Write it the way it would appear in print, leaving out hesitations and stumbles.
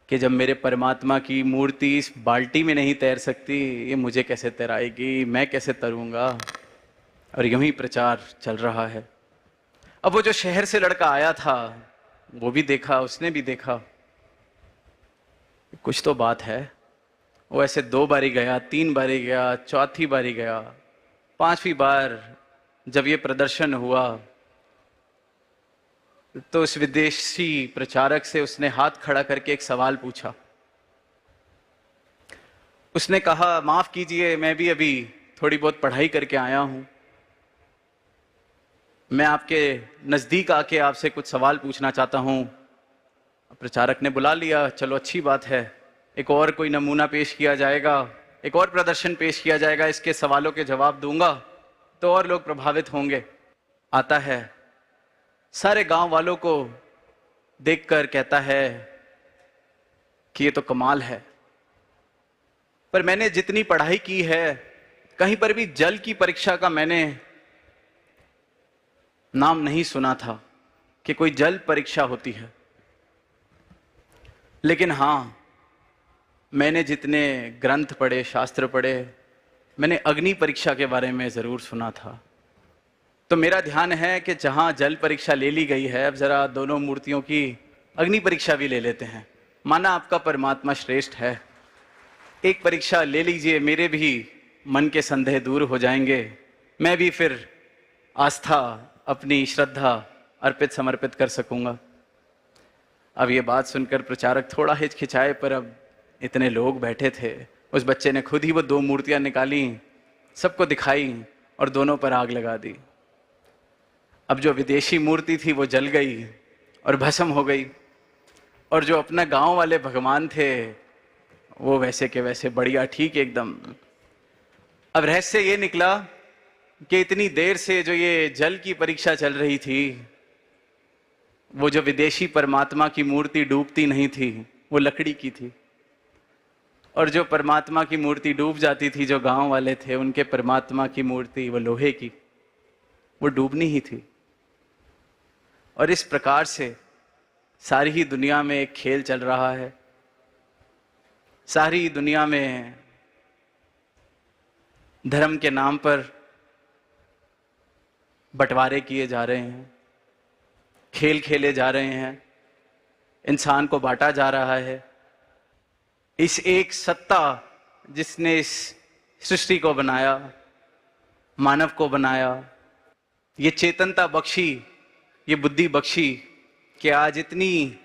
कि जब मेरे परमात्मा की मूर्ति इस बाल्टी में नहीं तैर सकती, ये मुझे कैसे तैराएगी, मैं कैसे तरूंगा। और यूं ही प्रचार चल रहा है। अब वो जो शहर से लड़का आया था वो भी देखा, उसने भी देखा कुछ तो बात है। वो ऐसे 2 बारी गया, 3 बारी गया, चौथी बारी गया, 5वीं बार जब ये प्रदर्शन हुआ तो उस विदेशी प्रचारक से उसने हाथ खड़ा करके एक सवाल पूछा। उसने कहा, माफ कीजिए, मैं भी अभी थोड़ी बहुत पढ़ाई करके आया हूं, मैं आपके नजदीक आके आपसे कुछ सवाल पूछना चाहता हूं। प्रचारक ने बुला लिया, चलो अच्छी बात है, एक और कोई नमूना पेश किया जाएगा, एक और प्रदर्शन पेश किया जाएगा, इसके सवालों के जवाब दूंगा तो और लोग प्रभावित होंगे। आता है, सारे गांव वालों को देखकर कहता है कि ये तो कमाल है, पर मैंने जितनी पढ़ाई की है कहीं पर भी जल की परीक्षा का मैंने नाम नहीं सुना था कि कोई जल परीक्षा होती है। लेकिन हां, मैंने जितने ग्रंथ पढ़े, शास्त्र पढ़े, मैंने अग्नि परीक्षा के बारे में जरूर सुना था। तो मेरा ध्यान है कि जहां जल परीक्षा ले ली गई है, अब जरा दोनों मूर्तियों की अग्नि परीक्षा भी ले लेते हैं। माना आपका परमात्मा श्रेष्ठ है, एक परीक्षा ले लीजिए, मेरे भी मन के संदेह दूर हो जाएंगे, मैं भी फिर आस्था, अपनी श्रद्धा अर्पित समर्पित कर सकूंगा। अब ये बात सुनकर प्रचारक थोड़ा हिचकिचाए, पर अब इतने लोग बैठे थे, उस बच्चे ने खुद ही वो 2 मूर्तियां निकाली, सबको दिखाई और दोनों पर आग लगा दी। अब जो विदेशी मूर्ति थी वो जल गई और भस्म हो गई, और जो अपना गांव वाले भगवान थे वो वैसे के वैसे बढ़िया ठीक एकदम। अब रहस्य ये निकला कि इतनी देर से जो ये जल की परीक्षा चल रही थी, वो जो विदेशी परमात्मा की मूर्ति डूबती नहीं थी, वो लकड़ी की थी, और जो परमात्मा की मूर्ति डूब जाती थी, जो गांव वाले थे उनके परमात्मा की मूर्ति वो लोहे की, वो डूबनी ही थी। और इस प्रकार से सारी ही दुनिया में एक खेल चल रहा है। सारी दुनिया में धर्म के नाम पर बंटवारे किए जा रहे हैं, खेल खेले जा रहे हैं, इंसान को बांटा जा रहा है। इस एक सत्ता जिसने इस सृष्टि को बनाया, मानव को बनाया, ये चेतनता बख्शी, ये बुद्धि बख्शी कि आज इतनी